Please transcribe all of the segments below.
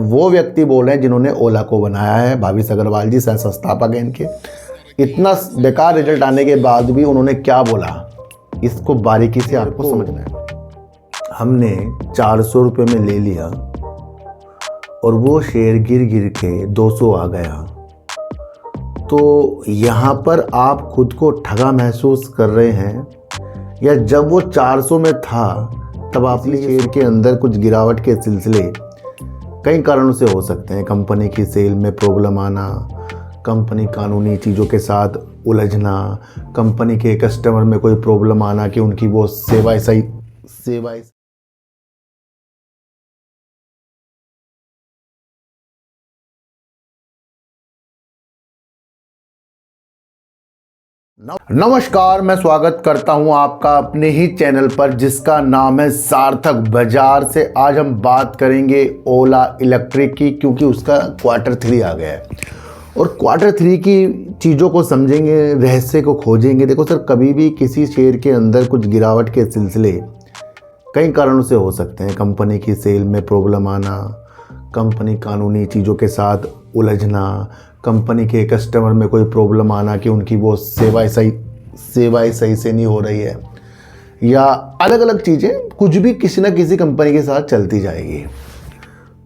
वो व्यक्ति बोल रहे हैं जिन्होंने ओला को बनाया है, भावेश अग्रवाल जी सह संस्थापक हैं इनके। इतना बेकार रिजल्ट आने के बाद भी उन्होंने क्या बोला, इसको बारीकी से आपको समझना है। हमने 400 रुपये में ले लिया और वो शेयर गिर गिर के 200 आ गया, तो यहाँ पर आप खुद को ठगा महसूस कर रहे हैं, या जब वो 400 में था तब आपने शेयर के अंदर कुछ गिरावट के सिलसिले कई कारणों से हो सकते हैं। कंपनी की सेल में प्रॉब्लम आना, कंपनी कानूनी चीज़ों के साथ उलझना, कंपनी के कस्टमर में कोई प्रॉब्लम आना कि उनकी वो सेवाएं नमस्कार, मैं स्वागत करता हूं आपका अपने ही चैनल पर जिसका नाम है सार्थक बाजार से। आज हम बात करेंगे ओला इलेक्ट्रिक की, क्योंकि उसका Q3 आ गया है और Q3 की चीज़ों को समझेंगे, रहस्य को खोजेंगे। देखो सर, कभी भी किसी शेयर के अंदर कुछ गिरावट के सिलसिले कई कारणों से हो सकते हैं। कंपनी की सेल में प्रॉब्लम आना, कंपनी कानूनी चीज़ों के साथ उलझना, कंपनी के कस्टमर में कोई प्रॉब्लम आना कि उनकी वो सेवाएं सही से नहीं हो रही है, या अलग अलग चीज़ें कुछ भी किसी ना किसी कंपनी के साथ चलती जाएगी।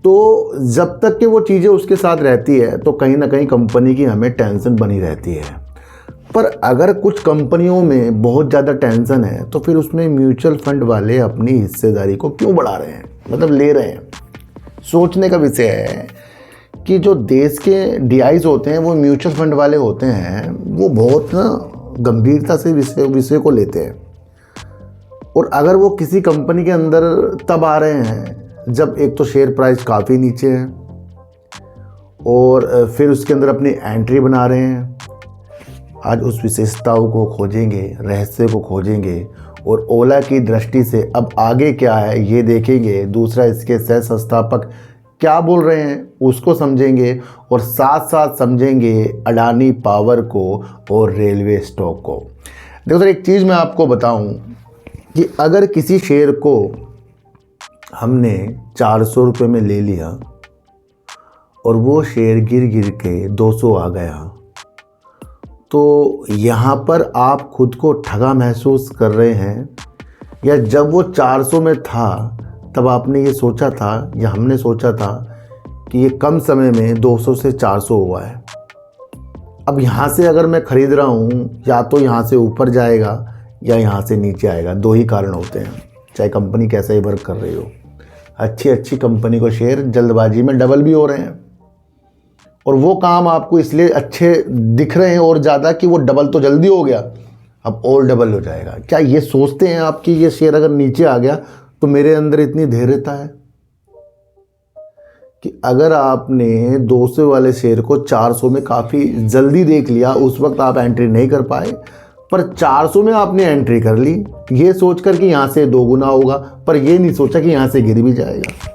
तो जब तक कि वो चीज़ें उसके साथ रहती है तो कहीं ना कहीं कंपनी की हमें टेंशन बनी रहती है। पर अगर कुछ कंपनियों में बहुत ज़्यादा टेंशन है तो फिर उसमें म्यूचुअल फंड वाले अपनी हिस्सेदारी को क्यों बढ़ा रहे हैं, मतलब ले रहे हैं। सोचने का विषय है कि जो देश के DIs होते हैं, वो म्यूचुअल फंड वाले होते हैं, वो बहुत ना गंभीरता से विषय को लेते हैं। और अगर वो किसी कंपनी के अंदर तब आ रहे हैं जब एक तो शेयर प्राइस काफ़ी नीचे है और फिर उसके अंदर अपनी एंट्री बना रहे हैं। आज उस विशेषताओं को खोजेंगे, रहस्य को खोजेंगे और ओला की दृष्टि से अब आगे क्या है ये देखेंगे। दूसरा, इसके सह संस्थापक क्या बोल रहे हैं उसको समझेंगे और साथ साथ समझेंगे अडानी पावर को और रेलवे स्टॉक को। देखो सर, एक चीज़ मैं आपको बताऊं कि अगर किसी शेयर को हमने 400 रुपये में ले लिया और वो शेयर गिर गिर के 200 आ गया, तो यहाँ पर आप खुद को ठगा महसूस कर रहे हैं, या जब वो 400 में था तब आपने ये सोचा था, या हमने सोचा था कि ये कम समय में 200 से 400 हुआ है। अब यहाँ से अगर मैं ख़रीद रहा हूँ, या तो यहाँ से ऊपर जाएगा या यहाँ से नीचे आएगा। दो ही कारण होते हैं, चाहे कंपनी कैसा ही वर्क कर रही हो। अच्छी कंपनी को शेयर जल्दबाजी में डबल भी हो रहे हैं, और वो काम आपको इसलिए अच्छे दिख रहे हैं और ज़्यादा कि वो डबल तो जल्दी हो गया, अब और डबल हो जाएगा। क्या ये सोचते हैं आप कि ये शेयर अगर नीचे आ गया तो मेरे अंदर इतनी धैर्यता है कि अगर आपने 200 वाले शेयर को 400 में काफ़ी जल्दी देख लिया, उस वक्त आप एंट्री नहीं कर पाए, पर 400 में आपने एंट्री कर ली ये सोचकर कि यहाँ से 2 गुना होगा, पर ये नहीं सोचा कि यहाँ से गिर भी जाएगा।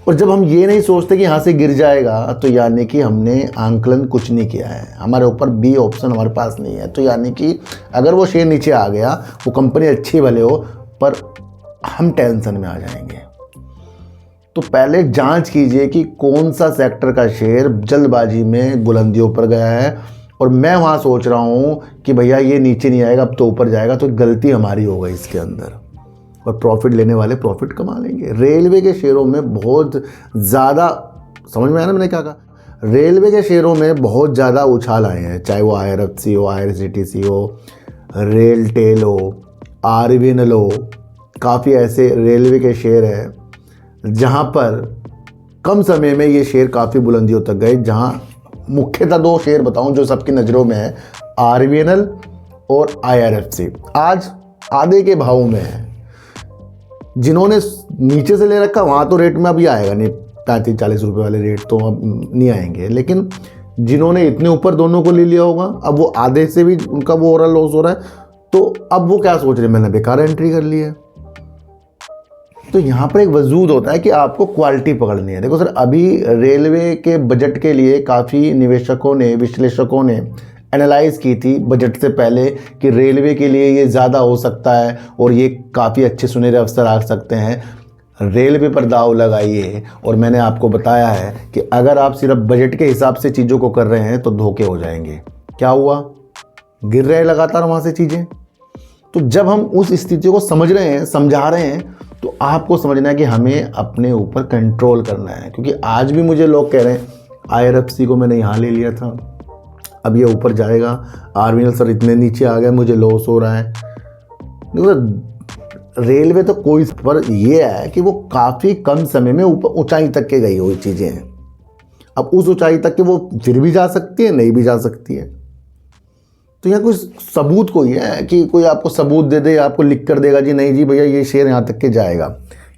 और जब हम ये नहीं सोचते कि यहाँ से गिर जाएगा तो यानी कि हमने आंकलन कुछ नहीं किया है, हमारे ऊपर B ऑप्शन हमारे पास नहीं है। तो यानी कि अगर वो शेयर नीचे आ गया, वो कंपनी अच्छी भले हो, पर हम टेंशन में आ जाएंगे। तो पहले जांच कीजिए कि कौन सा सेक्टर का शेयर जल्दबाजी में बुलंदियों पर गया है, और मैं वहाँ सोच रहा हूँ कि भैया ये नीचे नहीं आएगा, अब तो ऊपर जाएगा, तो गलती हमारी हो गई इसके अंदर, और प्रॉफिट लेने वाले प्रॉफिट कमा लेंगे। रेलवे के शेयरों में बहुत ज़्यादा, समझ में आया ना मैंने क्या कहा, रेलवे के शेयरों में बहुत ज़्यादा उछाल आए हैं, चाहे वो IRFC हो, IRCTC हो, रेल टेल हो, RVNL हो। काफ़ी ऐसे रेलवे के शेयर हैं जहां पर कम समय में ये शेयर काफ़ी बुलंदियों तक गए। जहां मुख्यतः 2 शेयर बताऊं जो सबकी नज़रों में है, RVNL और IRFC, आज आधे के भाव में है। जिन्होंने नीचे से ले रखा वहाँ तो रेट में अभी आएगा नहीं, 35-40 रुपये वाले रेट तो अब नहीं आएंगे, लेकिन जिन्होंने इतने ऊपर दोनों को ले लिया होगा, अब वो आधे से भी उनका वो ओवरऑल लॉस हो रहा है, तो अब वो क्या सोच रहे हैं, मैंने बेकार एंट्री कर ली है। तो यहाँ पर एक वजूद होता है कि आपको क्वालिटी पकड़नी है। देखो सर, अभी रेलवे के बजट के लिए काफ़ी निवेशकों ने, विश्लेषकों ने एनालाइज की थी बजट से पहले कि रेलवे के लिए ये ज़्यादा हो सकता है और ये काफ़ी अच्छे सुनहरे अवसर आ सकते हैं। रेलवे पर दाव लगाइए। और मैंने आपको बताया है कि अगर आप सिर्फ बजट के हिसाब से चीज़ों को कर रहे हैं तो धोखे हो जाएंगे। क्या हुआ? गिर रहे लगातार वहाँ से चीज़ें। तो जब हम उस स्थिति को समझ रहे हैं, समझा रहे हैं, तो आपको समझना है कि हमें अपने ऊपर कंट्रोल करना है। क्योंकि आज भी मुझे लोग कह रहे हैं IRFC को मैंने यहाँ ले लिया था, अब ये ऊपर जाएगा, आर्मिनल सर इतने नीचे आ गए, मुझे लॉस हो रहा है। देखो रेलवे तो कोई, पर ये है कि वो काफ़ी कम समय में ऊपर ऊंचाई तक के गई हुई चीज़ें हैं। अब उस ऊंचाई तक के वो फिर भी जा सकती है, नहीं भी जा सकती है। तो यहाँ कोई सबूत कोई है कि कोई आपको सबूत दे दे, आपको लिख कर देगा जी नहीं जी भैया ये शेयर यहाँ तक के जाएगा।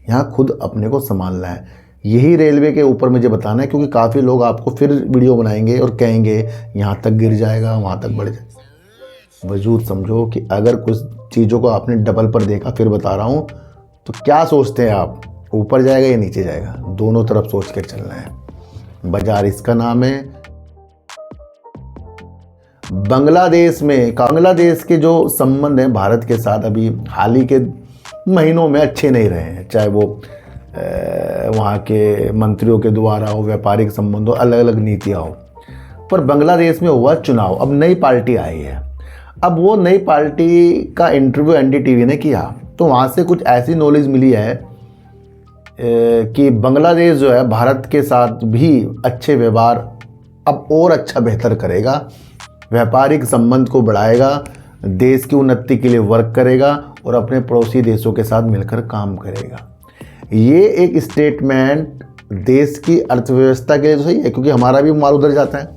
यहाँ खुद अपने को संभालना है। यही रेलवे के ऊपर मुझे बताना है, क्योंकि काफ़ी लोग आपको फिर वीडियो बनाएंगे और कहेंगे यहाँ तक गिर जाएगा, वहाँ तक बढ़ जाएगा। वजूद समझो कि अगर कुछ चीज़ों को आपने डबल पर देखा, फिर बता रहा हूँ, तो क्या सोचते हैं आप, ऊपर जाएगा या नीचे जाएगा? दोनों तरफ सोच कर चलना है। बाजार इसका नाम है। बांग्लादेश के जो संबंध हैं भारत के साथ अभी हाल ही के महीनों में अच्छे नहीं रहे हैं, चाहे वो वहाँ के मंत्रियों के द्वारा हो, व्यापारिक संबंध हो, अलग अलग नीतियाँ हो। पर बांग्लादेश में हुआ चुनाव, अब नई पार्टी आई है। अब वो नई पार्टी का इंटरव्यू NDTV ने किया, तो वहाँ से कुछ ऐसी नॉलेज मिली है कि बांग्लादेश जो है भारत के साथ भी अच्छे व्यवहार अब और अच्छा बेहतर करेगा, व्यापारिक संबंध को बढ़ाएगा, देश की उन्नति के लिए वर्क करेगा और अपने पड़ोसी देशों के साथ मिलकर काम करेगा। ये एक स्टेटमेंट देश की अर्थव्यवस्था के लिए तो सही है, क्योंकि हमारा भी माल उधर जाता है।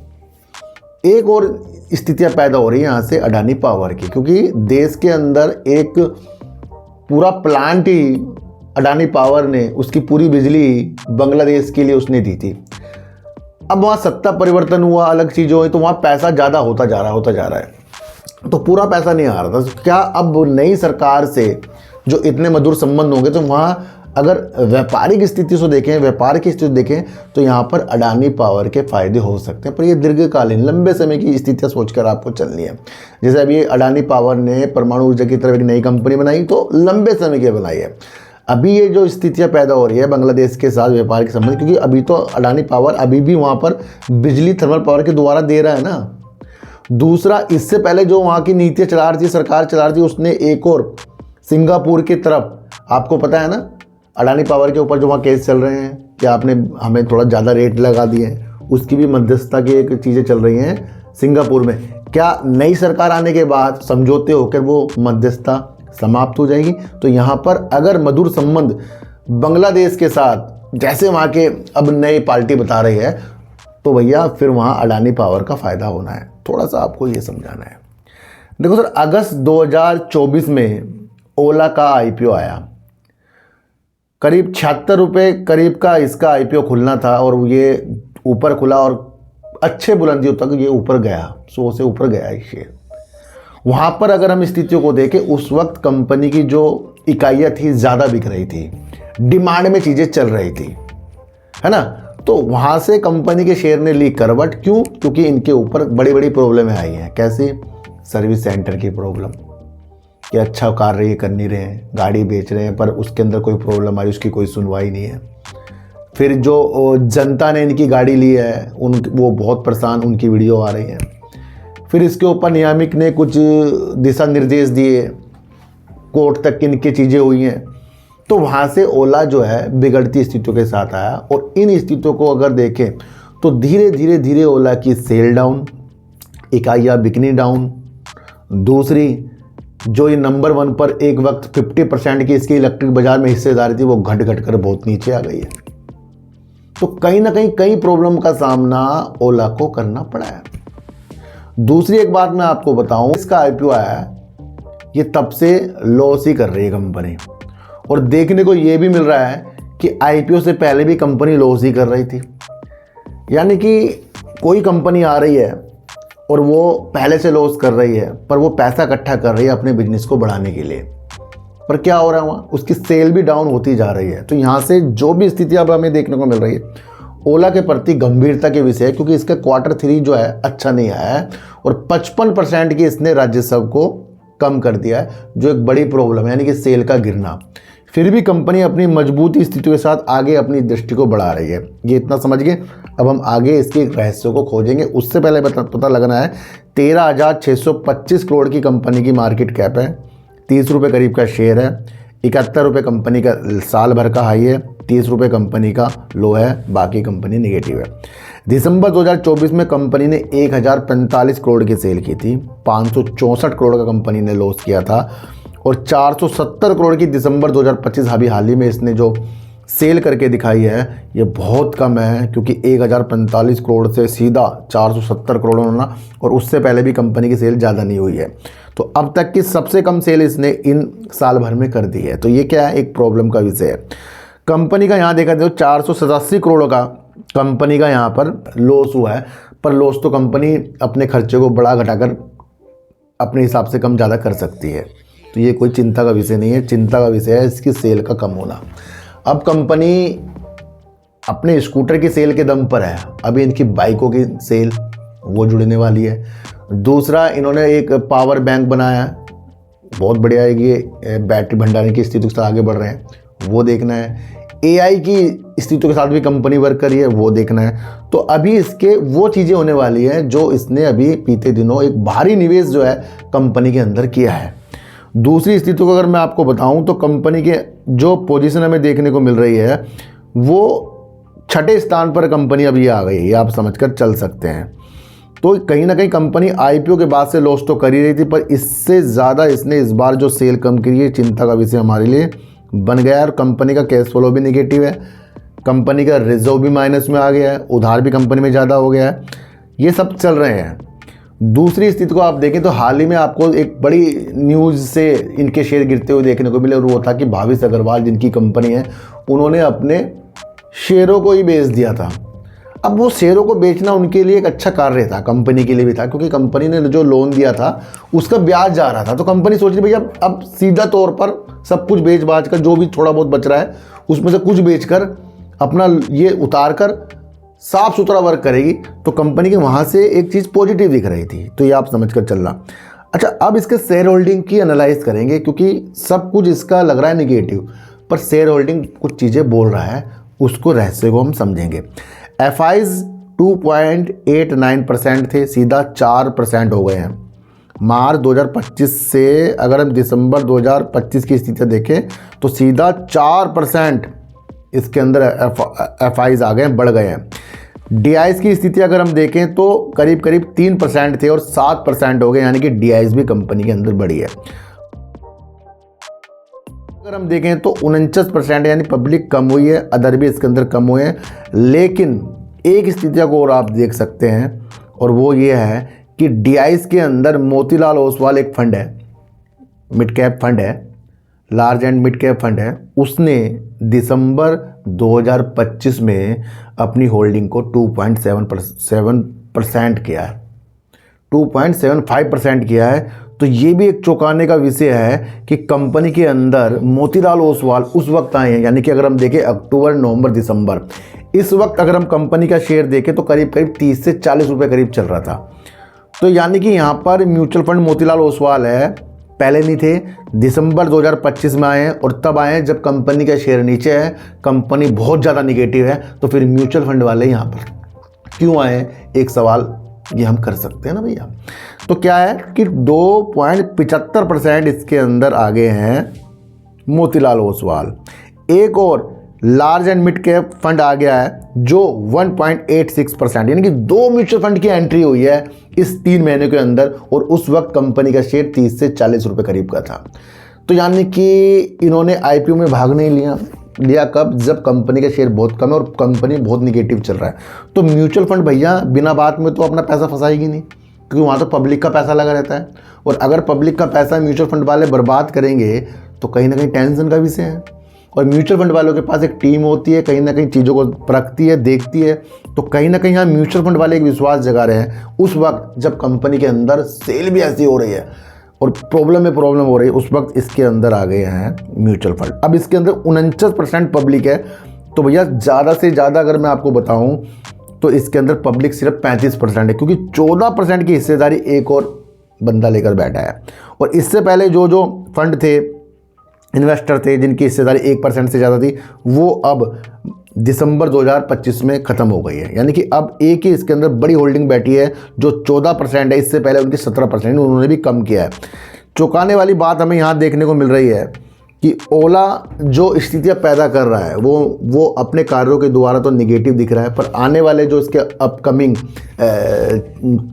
एक और स्थितियां पैदा हो रही हैं यहाँ से अडानी पावर की, क्योंकि देश के अंदर एक पूरा प्लांट ही अडानी पावर ने, उसकी पूरी बिजली बांग्लादेश के लिए उसने दी थी। अब वहाँ सत्ता परिवर्तन हुआ, अलग चीज़ें हुई, तो वहाँ पैसा ज़्यादा होता जा रहा है, तो पूरा पैसा नहीं आ रहा था। क्या अब नई सरकार से जो इतने मधुर संबंध होंगे, तो वहाँ अगर व्यापारिक स्थिति से देखें, व्यापार की स्थिति देखें, तो यहाँ पर अडानी पावर के फायदे हो सकते हैं। पर ये दीर्घकालीन लंबे समय की स्थितियाँ सोचकर आपको चलनी है। जैसे अभी अडानी पावर ने परमाणु ऊर्जा की तरफ एक नई कंपनी बनाई, तो लंबे समय की बनाई है। अभी ये जो स्थितियाँ पैदा हो रही है बांग्लादेश के साथ व्यापार के संबंध, क्योंकि अभी तो अडानी पावर अभी भी वहाँ पर बिजली थर्मल पावर के द्वारा दे रहा है ना। दूसरा, इससे पहले जो वहाँ की नीतियाँ चला रही थी, सरकार चला रही थी, उसने एक और सिंगापुर की तरफ, आपको पता है ना अडानी पावर के ऊपर जो वहाँ केस चल रहे हैं कि आपने हमें थोड़ा ज़्यादा रेट लगा दिए, उसकी भी मध्यस्थता की एक चीज़ें चल रही हैं सिंगापुर में। क्या नई सरकार आने के बाद समझौते होकर वो मध्यस्थता समाप्त हो जाएगी? तो यहाँ पर अगर मधुर संबंध बांग्लादेश के साथ, जैसे वहाँ के अब नई पार्टी बता रही है, तो भैया फिर वहाँ अडानी पावर का फ़ायदा होना है। थोड़ा सा आपको ये समझाना है। देखो सर, अगस्त 2024 में ओला का IPO आया, करीब 76 रुपये करीब का इसका IPO खुलना था, और ये ऊपर खुला और अच्छे बुलंदियों तक ये ऊपर गया, 100 से ऊपर गया ये शेयर। वहाँ पर अगर हम स्थितियों को देखें, उस वक्त कंपनी की जो इकाइयाँ थी ज़्यादा बिक रही थी, डिमांड में चीज़ें चल रही थी, है ना। तो वहाँ से कंपनी के शेयर ने ली करवट। क्यों? क्योंकि इनके ऊपर बड़ी बड़ी प्रॉब्लमें आई हैं। कैसी? सर्विस सेंटर की प्रॉब्लम, कि अच्छा कार्य कर नहीं रहे हैं, गाड़ी बेच रहे हैं, पर उसके अंदर कोई प्रॉब्लम आई, उसकी कोई सुनवाई नहीं है। फिर जो जनता ने इनकी गाड़ी ली है, वो बहुत परेशान, उनकी वीडियो आ रही है। फिर इसके ऊपर नियामक ने कुछ दिशा निर्देश दिए, कोर्ट तक इनकी चीज़ें हुई हैं। तो वहाँ से ओला जो है बिगड़ती स्थितियों के साथ आया, और इन स्थितियों को अगर देखें तो धीरे धीरे ओला की सेल डाउन, इकाइयाँ बिकनी डाउन। दूसरी, जो ये नंबर 1 पर एक वक्त 50% की इसकी इलेक्ट्रिक बाजार में हिस्सेदारी थी, वो घट कर बहुत नीचे आ गई है। तो कहीं ना कहीं कई प्रॉब्लम का सामना ओला को करना पड़ा है। दूसरी एक बात मैं आपको बताऊं, इसका IPO आया है, ये तब से लॉस ही कर रही है कंपनी, और देखने को ये भी मिल रहा है कि IPO से पहले भी कंपनी लॉस ही कर रही थी। यानी कि कोई कंपनी आ रही है और वो पहले से लॉस कर रही है, पर वो पैसा इकट्ठा कर रही है अपने बिजनेस को बढ़ाने के लिए, पर क्या हो रहा है, वहाँ उसकी सेल भी डाउन होती जा रही है। तो यहाँ से जो भी स्थिति अब हमें देखने को मिल रही है, ओला के प्रति गंभीरता के विषय है, क्योंकि इसका Q3 जो है अच्छा नहीं आया है, और 55% की इसने राजस्व को कम कर दिया है, जो एक बड़ी प्रॉब्लम है, यानी कि सेल का गिरना। फिर भी कंपनी अपनी मजबूती स्थिति के साथ आगे अपनी दृष्टि को बढ़ा रही है। ये इतना समझ गए। अब हम आगे इसके रहस्यों को खोजेंगे। उससे पहले पता लगना है 13,625 करोड़ की कंपनी की मार्केट कैप है, 30 रुपये करीब का शेयर है, 71 रुपये कंपनी का साल भर का हाई है, 30 रुपये कंपनी का लो है, बाकी कंपनी निगेटिव है। दिसंबर 2024 में कंपनी ने 1045 करोड़ की सेल की थी, 564 करोड़ का कंपनी ने लॉस किया था और 470 करोड़ की दिसंबर 2025 अभी हाल ही में इसने जो सेल करके दिखाई है ये बहुत कम है, क्योंकि 1045 करोड़ से सीधा 470 करोड़ होना और उससे पहले भी कंपनी की सेल ज़्यादा नहीं हुई है। तो अब तक की सबसे कम सेल इसने इन साल भर में कर दी है। तो ये क्या है, एक प्रॉब्लम का विषय है। कंपनी का यहाँ देखा जाए तो 487 करोड़ का कंपनी का यहाँ पर लॉस हुआ है, पर लॉस तो कंपनी अपने खर्चे को बढ़ा घटाकर अपने हिसाब से कम ज़्यादा कर सकती है। तो ये कोई चिंता का विषय नहीं है। चिंता का विषय है इसकी सेल का कम होना। अब कंपनी अपने स्कूटर की सेल के दम पर है, अभी इनकी बाइकों की सेल वो जुड़ने वाली है। दूसरा, इन्होंने एक पावर बैंक बनाया है, बहुत बढ़िया है। ये बैटरी भंडारण की स्थिति के साथ आगे बढ़ रहे हैं, वो देखना है। AI की स्थितियों के साथ भी कंपनी वर्क कर रही है, वो देखना है। तो अभी इसके वो चीज़ें होने वाली हैं जो इसने अभी बीते दिनों एक भारी निवेश जो है कंपनी के अंदर किया है। दूसरी स्थिति को अगर मैं आपको बताऊं तो कंपनी के जो पोजीशन हमें देखने को मिल रही है वो 6ठे स्थान पर कंपनी अभी आ गई है, ये आप समझकर चल सकते हैं। तो कहीं ना कहीं कंपनी IPO के बाद से लॉस तो कर ही रही थी, पर इससे ज़्यादा इसने इस बार जो सेल कम की है चिंता का विषय हमारे लिए बन गया है। और कंपनी का कैश फ्लो भी निगेटिव है, कंपनी का रिजर्व भी माइनस में आ गया है, उधार भी कंपनी में ज़्यादा हो गया है, ये सब चल रहे हैं। दूसरी स्थिति को आप देखें तो हाल ही में आपको एक बड़ी न्यूज़ से इनके शेयर गिरते हुए देखने को मिले, और वो था कि भाविश अग्रवाल जिनकी कंपनी है उन्होंने अपने शेयरों को ही बेच दिया था। अब वो शेयरों को बेचना उनके लिए एक अच्छा कार्य था, कंपनी के लिए भी था, क्योंकि कंपनी ने जो लोन दिया था उसका ब्याज जा रहा था। तो कंपनी सोच रही भैया अब सीधा तौर पर सब कुछ बेच बाच कर जो भी थोड़ा बहुत बच रहा है उसमें से कुछ बेचकर अपना ये उतार कर साफ सुथरा वर्क करेगी। तो कंपनी के वहाँ से एक चीज़ पॉजिटिव दिख रही थी, तो ये आप समझ कर चलना। अच्छा, अब इसके शेयर होल्डिंग की एनालाइज करेंगे, क्योंकि सब कुछ इसका लग रहा है निगेटिव, पर शेयर होल्डिंग कुछ चीज़ें बोल रहा है, उसको रहस्य को हम समझेंगे। FIs 2.89% थे, सीधा 4% हो गए हैं। मार्च 2025 से अगर हम दिसंबर 2025 की स्थिति देखें तो सीधा 4% इसके अंदर FIs आ गए, बढ़ गए हैं। DIs की स्थिति अगर हम देखें तो करीब करीब 3% थे और 7% हो गए, यानी कि DIs भी कंपनी के अंदर बढ़ी है। अगर हम देखें तो 49% यानी पब्लिक कम हुई है, अदर भी इसके अंदर कम हुए हैं। लेकिन एक स्थिति को और आप देख सकते हैं, और वो ये है कि DIs के अंदर मोतीलाल ओसवाल एक फंड है, मिड कैप फंड है, large and mid cap fund है, उसने दिसंबर 2025 में अपनी होल्डिंग को 2.7% किया है, 2.75% किया है। तो ये भी एक चौंकाने का विषय है कि कंपनी के अंदर मोतीलाल ओसवाल उस वक्त आए हैं, यानी कि अगर हम देखें अक्टूबर, नवंबर, दिसंबर, इस वक्त अगर हम कंपनी का शेयर देखें तो करीब करीब 30 से 40 रुपये करीब चल रहा था। तो यानी कि यहाँ पर म्यूचुअल फंड मोतीलाल ओसवाल है, पहले नहीं थे, दिसंबर 2025 में आए हैं, और तब आए हैं जब कंपनी का शेयर नीचे है, कंपनी बहुत ज़्यादा निगेटिव है। तो फिर म्यूचुअल फंड वाले यहाँ पर क्यों आए, एक सवाल ये हम कर सकते हैं ना भैया। तो क्या है कि 2.75% इसके अंदर आगे हैं मोतीलाल ओसवाल। एक और large and mid cap fund आ गया है जो 1.86%, यानी कि 2 म्यूचुअल फंड की एंट्री हुई है इस 3 महीने के अंदर, और उस वक्त कंपनी का शेयर 30 से 40 रुपये करीब का था। तो यानी कि इन्होंने IPO में भाग नहीं लिया कब, जब कंपनी का शेयर बहुत कम है और कंपनी बहुत निगेटिव चल रहा है। तो म्यूचुअल फंड भैया बिना बात में तो अपना पैसा फंसाएगी नहीं, क्योंकि वहाँ तो पब्लिक का पैसा लगा रहता है, और अगर पब्लिक का पैसा म्यूचुअल फंड वाले बर्बाद करेंगे तो कहीं ना कहीं टेंशन का विषय है। और म्यूचुअल फंड वालों के पास एक टीम होती है, कहीं ना कहीं चीज़ों को परखती है, देखती है। तो कहीं ना कहीं यहाँ म्यूचुअल फंड वाले एक विश्वास जगा रहे हैं उस वक्त जब कंपनी के अंदर सेल भी ऐसी हो रही है और प्रॉब्लम हो रही है, उस वक्त इसके अंदर आ गए हैं म्यूचुअल फंड। अब इसके अंदर 49% पब्लिक है। तो भैया ज़्यादा से ज़्यादा अगर मैं आपको बताऊं तो इसके अंदर पब्लिक सिर्फ 35% है, क्योंकि 14% की हिस्सेदारी एक और बंदा लेकर बैठा है। और इससे पहले जो फंड थे इन्वेस्टर थे जिनकी हिस्सेदारी 1% से ज़्यादा थी, वो अब दिसंबर 2025 में ख़त्म हो गई है। यानी कि अब एक ही इसके अंदर बड़ी होल्डिंग बैठी है जो 14% है, इससे पहले उनकी 17%, उन्होंने भी कम किया है। चौंकाने वाली बात हमें यहाँ देखने को मिल रही है कि ओला जो स्थितियाँ पैदा कर रहा है वो अपने कार्यों के द्वारा तो निगेटिव दिख रहा है, पर आने वाले जो इसके अपकमिंग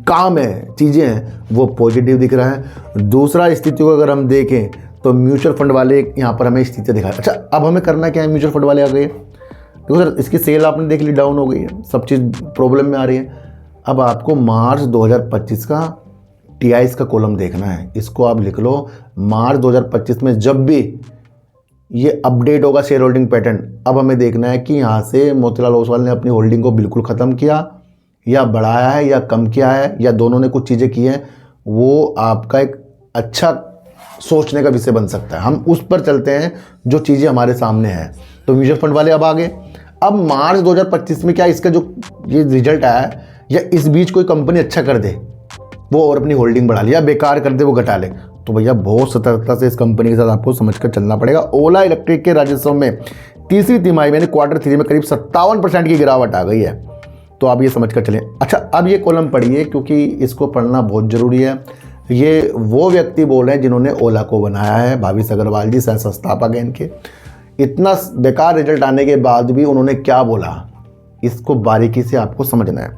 काम है, चीज़ें हैं, वो पॉजिटिव दिख रहा है। दूसरा स्थिति को अगर हम देखें तो म्यूचुअल फंड वाले यहाँ पर हमें स्थितियाँ दिखा रहे हैं। अच्छा, अब हमें करना क्या है? म्यूचुअल फंड वाले आ गए, देखो सर इसकी सेल आपने देख ली डाउन हो गई है, सब चीज़ प्रॉब्लम में आ रही है। अब आपको मार्च 2025 का टीआईएस का कॉलम देखना है, इसको आप लिख लो। मार्च 2025 में जब भी ये अपडेट होगा शेयर होल्डिंग पैटर्न, अब हमें देखना है कि यहाँ से मोतीलाल ओसवाल ने अपनी होल्डिंग को बिल्कुल ख़त्म किया या बढ़ाया है या कम किया है या दोनों ने कुछ चीज़ें की हैं। वो आपका एक अच्छा सोचने का विषय बन सकता है। हम उस पर चलते हैं जो चीज़ें हमारे सामने हैं। तो म्यूचुअल फंड वाले अब आगे, अब मार्च 2025 में क्या इसका जो ये रिजल्ट आया है या इस बीच कोई कंपनी अच्छा कर दे वो और अपनी होल्डिंग बढ़ा ले, या बेकार कर दे वो घटा ले, तो भैया बहुत सतर्कता से इस कंपनी के साथ आपको समझकर चलना पड़ेगा। ओला इलेक्ट्रिक के राजस्व में तीसरी तिमाही यानी Q3 में करीब 57% की गिरावट आ गई है, तो आप ये समझकर चलें। अच्छा, अब ये कॉलम पढ़िए क्योंकि इसको पढ़ना बहुत ज़रूरी है। ये वो व्यक्ति बोल रहे हैं जिन्होंने ओला को बनाया है, भाविश अग्रवाल जी सह संस्थापक हैं इनके। इतना बेकार रिजल्ट आने के बाद भी उन्होंने क्या बोला, इसको बारीकी से आपको समझना है।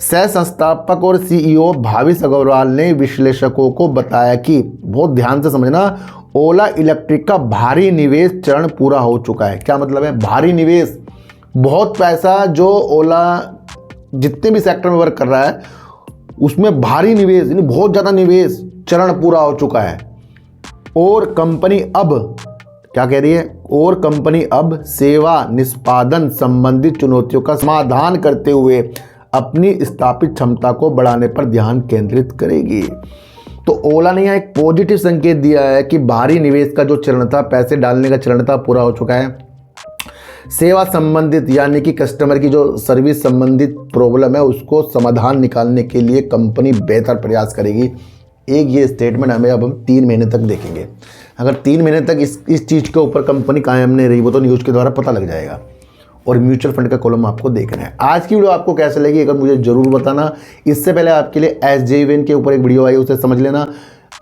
सह संस्थापक और सीईओ भाविश अग्रवाल ने विश्लेषकों को बताया कि, बहुत ध्यान से समझना, ओला इलेक्ट्रिक का भारी निवेश चरण पूरा हो चुका है। क्या मतलब है भारी निवेश? बहुत पैसा जो ओला जितने भी सेक्टर में वर्क कर रहा है उसमें भारी निवेश, यानी बहुत ज़्यादा निवेश चरण पूरा हो चुका है। और कंपनी अब क्या कह रही है? और कंपनी अब सेवा निष्पादन संबंधित चुनौतियों का समाधान करते हुए अपनी स्थापित क्षमता को बढ़ाने पर ध्यान केंद्रित करेगी। तो ओला ने यहाँ एक पॉजिटिव संकेत दिया है कि भारी निवेश का जो चरण था, पैसे डालने का चरण था, पूरा हो चुका है। सेवा संबंधित यानी कि कस्टमर की जो सर्विस संबंधित प्रॉब्लम है उसको समाधान निकालने के लिए कंपनी बेहतर प्रयास करेगी। एक ये स्टेटमेंट हमें अब हम 3 महीने तक देखेंगे। अगर 3 महीने तक इस चीज़ के ऊपर कंपनी कायम नहीं रही, वो तो न्यूज़ के द्वारा पता लग जाएगा। और म्यूचुअल फंड का कॉलम आपको देखना है। आज की वीडियो आपको कैसे लगी अगर मुझे ज़रूर बताना। इससे पहले आपके लिए SJVN के ऊपर एक वीडियो आई, उसे समझ लेना।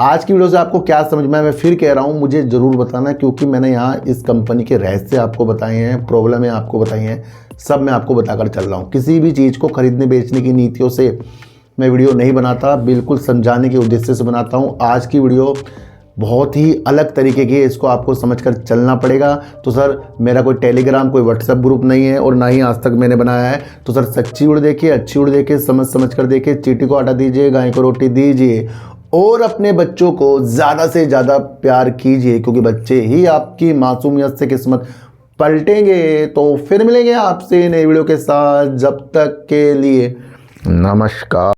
आज की वीडियो से आपको क्या समझ में आया मैं फिर कह रहा हूँ, मुझे ज़रूर बताना, क्योंकि मैंने यहाँ इस कंपनी के रहस्य आपको बताए हैं, प्रॉब्लमें आपको बताई हैं, सब मैं आपको बताकर चल रहा हूँ। किसी भी चीज़ को खरीदने बेचने की नीतियों से मैं वीडियो नहीं बनाता, बिल्कुल समझाने के उद्देश्य से बनाता हूँ। आज की वीडियो बहुत ही अलग तरीके की है, इसको आपको समझकर चलना पड़ेगा। तो सर मेरा कोई टेलीग्राम कोई व्हाट्सएप ग्रुप नहीं है और ना ही आज तक मैंने बनाया है। तो सर सच्ची वीडियो देखिए, अच्छी वीडियो देखिए, समझ कर देखिए, चींटी को आटा दीजिए, गाय को रोटी दीजिए और अपने बच्चों को ज़्यादा से ज़्यादा प्यार कीजिए, क्योंकि बच्चे ही आपकी मासूमियत से किस्मत पलटेंगे। तो फिर मिलेंगे आपसे नई वीडियो के साथ, जब तक के लिए नमस्कार।